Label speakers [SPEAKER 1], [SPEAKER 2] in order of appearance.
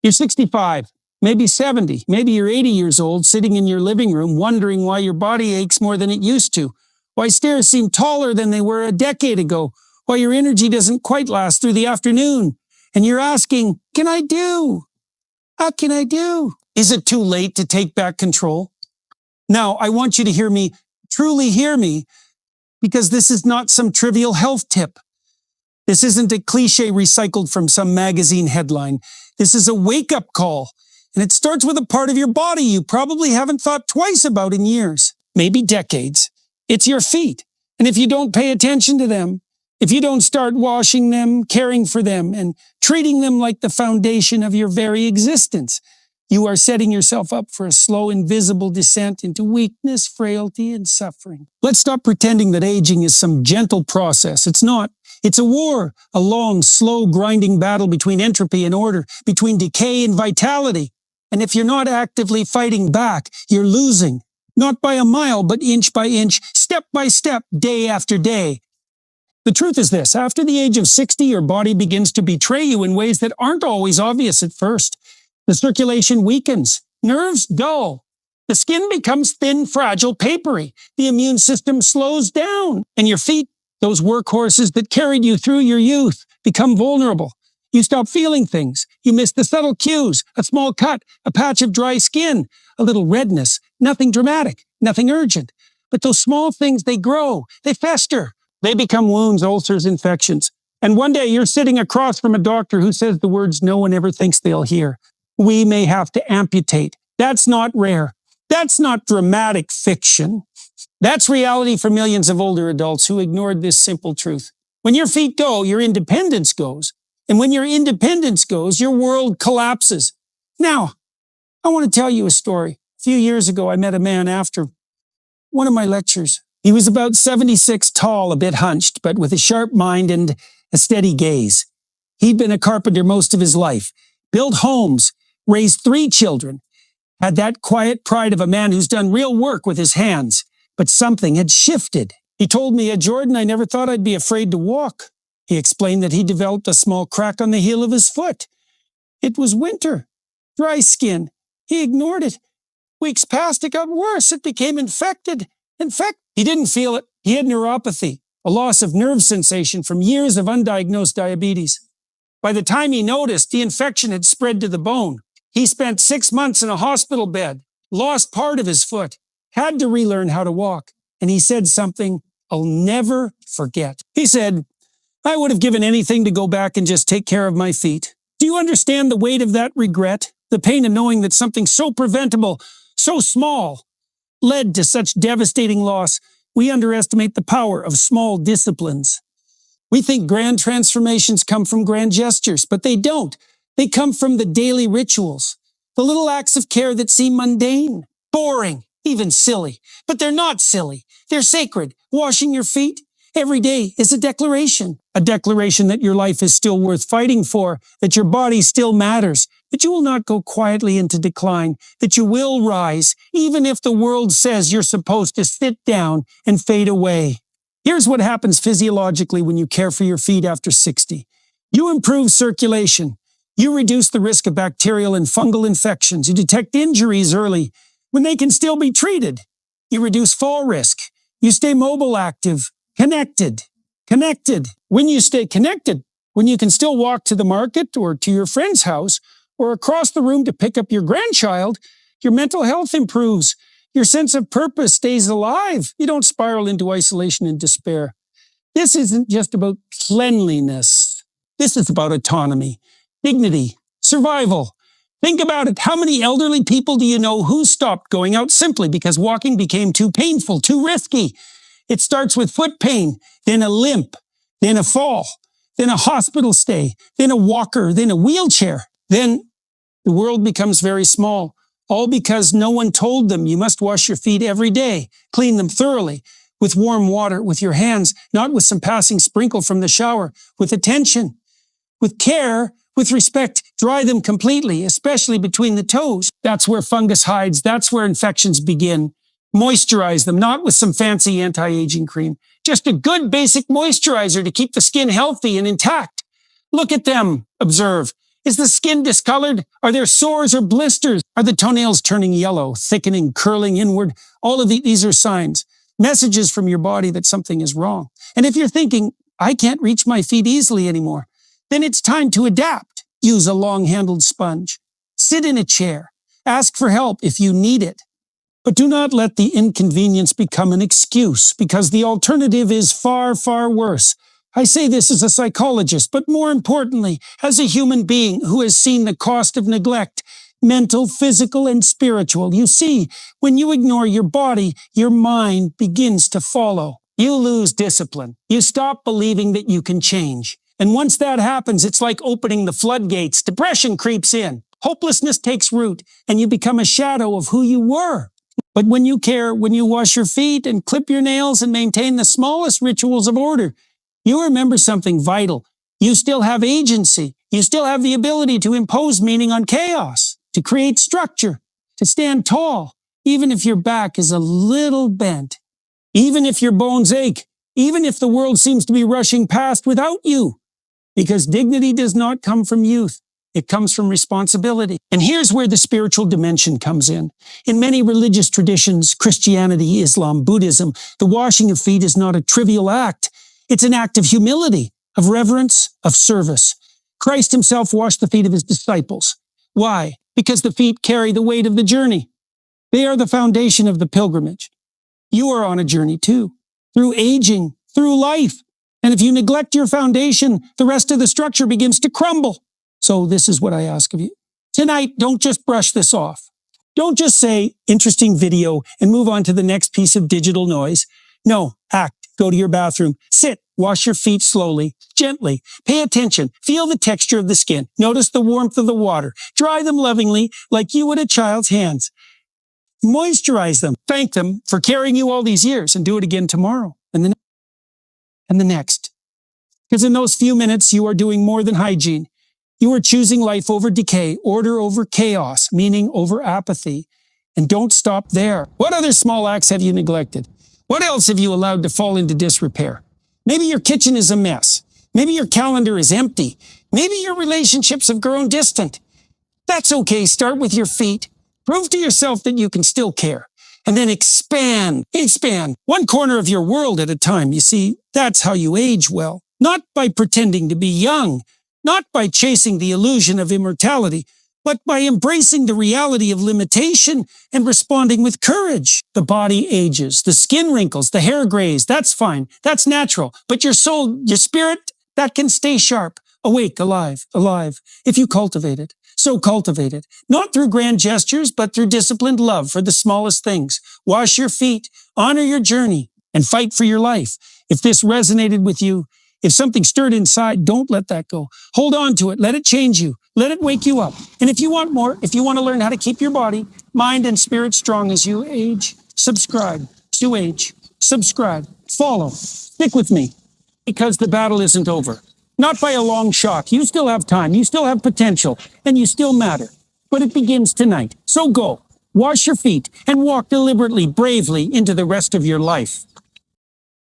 [SPEAKER 1] You're 65, maybe 70, maybe you're 80 years old, sitting in your living room, wondering why your body aches more than it used to, why stairs seem taller than they were a decade ago, why your energy doesn't quite last through the afternoon. And you're asking, can I do? How can I do? Is it too late to take back control? Now, I want you to hear me, truly hear me, because this is not some trivial health tip. This isn't a cliche recycled from some magazine headline. This is a wake-up call. And it starts with a part of your body you probably haven't thought twice about in years, maybe decades. It's your feet. And if you don't pay attention to them, if you don't start washing them, caring for them, and treating them like the foundation of your very existence, you are setting yourself up for a slow, invisible descent into weakness, frailty, and suffering. Let's stop pretending that aging is some gentle process. It's not. It's a war, a long, slow, grinding battle between entropy and order, between decay and vitality. And if you're not actively fighting back, you're losing. Not by a mile, but inch by inch, step by step, day after day. The truth is this, after the age of 60, your body begins to betray you in ways that aren't always obvious at first. The circulation weakens, nerves dull. The skin becomes thin, fragile, papery. The immune system slows down. And your feet, those workhorses that carried you through your youth, become vulnerable. You stop feeling things. You miss the subtle cues, a small cut, a patch of dry skin, a little redness, nothing dramatic, nothing urgent. But those small things, they grow, they fester. They become wounds, ulcers, infections. And one day you're sitting across from a doctor who says the words no one ever thinks they'll hear. We may have to amputate. That's not rare. That's not dramatic fiction. That's reality for millions of older adults who ignored this simple truth. When your feet go, your independence goes. And when your independence goes, your world collapses. Now, I want to tell you a story. A few years ago, I met a man after one of my lectures. He was about 76 tall, a bit hunched, but with a sharp mind and a steady gaze. He'd been a carpenter most of his life, built homes, raised 3 children, had that quiet pride of a man who's done real work with his hands. But something had shifted. He told me, Jordan, I never thought I'd be afraid to walk. He explained that he developed a small crack on the heel of his foot. It was winter, dry skin. He ignored it. Weeks passed, it got worse. It became infected. He didn't feel it. He had neuropathy, a loss of nerve sensation from years of undiagnosed diabetes. By the time he noticed, the infection had spread to the bone. He spent 6 months in a hospital bed, lost part of his foot, had to relearn how to walk. And he said something I'll never forget. He said, I would have given anything to go back and just take care of my feet. Do you understand the weight of that regret? The pain of knowing that something so preventable, so small, led to such devastating loss. We underestimate the power of small disciplines. We think grand transformations come from grand gestures, but they don't. They come from the daily rituals, the little acts of care that seem mundane, boring, even silly. But they're not silly. They're sacred. Washing your feet every day is a declaration that your life is still worth fighting for, that your body still matters, that you will not go quietly into decline, that you will rise, even if the world says you're supposed to sit down and fade away. Here's what happens physiologically when you care for your feet after 60. You improve circulation. You reduce the risk of bacterial and fungal infections. You detect injuries early when they can still be treated. You reduce fall risk. You stay mobile, active, connected. When you stay connected, when you can still walk to the market or to your friend's house or across the room to pick up your grandchild, your mental health improves. Your sense of purpose stays alive. You don't spiral into isolation and despair. This isn't just about cleanliness. This is about autonomy, dignity, survival. Think about it. How many elderly people do you know who stopped going out simply because walking became too painful, too risky? It starts with foot pain, then a limp, then a fall, then a hospital stay, then a walker, then a wheelchair. Then the world becomes very small, all because no one told them you must wash your feet every day, clean them thoroughly, with warm water, with your hands, not with some passing sprinkle from the shower, with attention, with care, with respect, dry them completely, especially between the toes. That's where fungus hides. That's where infections begin. Moisturize them, not with some fancy anti-aging cream. Just a good basic moisturizer to keep the skin healthy and intact. Look at them, observe. Is the skin discolored? Are there sores or blisters? Are the toenails turning yellow, thickening, curling inward? All of these are signs, messages from your body that something is wrong. And if you're thinking, I can't reach my feet easily anymore, then it's time to adapt. Use a long-handled sponge. Sit in a chair. Ask for help if you need it. But do not let the inconvenience become an excuse, because the alternative is far, far worse. I say this as a psychologist, but more importantly, as a human being who has seen the cost of neglect, mental, physical, and spiritual. You see, when you ignore your body, your mind begins to follow. You lose discipline. You stop believing that you can change. And once that happens, it's like opening the floodgates. Depression creeps in. Hopelessness takes root, and you become a shadow of who you were. But when you care, when you wash your feet and clip your nails and maintain the smallest rituals of order, you remember something vital. You still have agency. You still have the ability to impose meaning on chaos, to create structure, to stand tall, even if your back is a little bent, even if your bones ache, even if the world seems to be rushing past without you. Because dignity does not come from youth. It comes from responsibility. And here's where the spiritual dimension comes in. In many religious traditions, Christianity, Islam, Buddhism, the washing of feet is not a trivial act. It's an act of humility, of reverence, of service. Christ himself washed the feet of his disciples. Why? Because the feet carry the weight of the journey. They are the foundation of the pilgrimage. You are on a journey too, through aging, through life. And if you neglect your foundation, the rest of the structure begins to crumble. So this is what I ask of you. Tonight, don't just brush this off. Don't just say, interesting video, and move on to the next piece of digital noise. No, act. Go to your bathroom. Sit. Wash your feet slowly, gently. Pay attention. Feel the texture of the skin. Notice the warmth of the water. Dry them lovingly like you would a child's hands. Moisturize them. Thank them for carrying you all these years, and do it again tomorrow and the next. Because in those few minutes, you are doing more than hygiene. You are choosing life over decay, order over chaos, meaning over apathy. And don't stop there. What other small acts have you neglected? What else have you allowed to fall into disrepair? Maybe your kitchen is a mess. Maybe your calendar is empty. Maybe your relationships have grown distant. That's okay. Start with your feet. Prove to yourself that you can still care. And then expand. One corner of your world at a time. You see, that's how you age well. Not by pretending to be young. Not by chasing the illusion of immortality, but by embracing the reality of limitation and responding with courage. The body ages, the skin wrinkles, the hair grays. That's fine. That's natural. But your soul, your spirit, that can stay sharp, awake, alive, if you cultivate it. So cultivate it, not through grand gestures, but through disciplined love for the smallest things. Wash your feet, honor your journey, and fight for your life. If this resonated with you, if something stirred inside, don't let that go. Hold on to it. Let it change you. Let it wake you up. And if you want more, if you want to learn how to keep your body, mind, and spirit strong as you age, subscribe to Age. Subscribe. Follow. Stick with me. Because the battle isn't over. Not by a long shot. You still have time. You still have potential. And you still matter. But it begins tonight. So go. Wash your feet and walk deliberately, bravely into the rest of your life.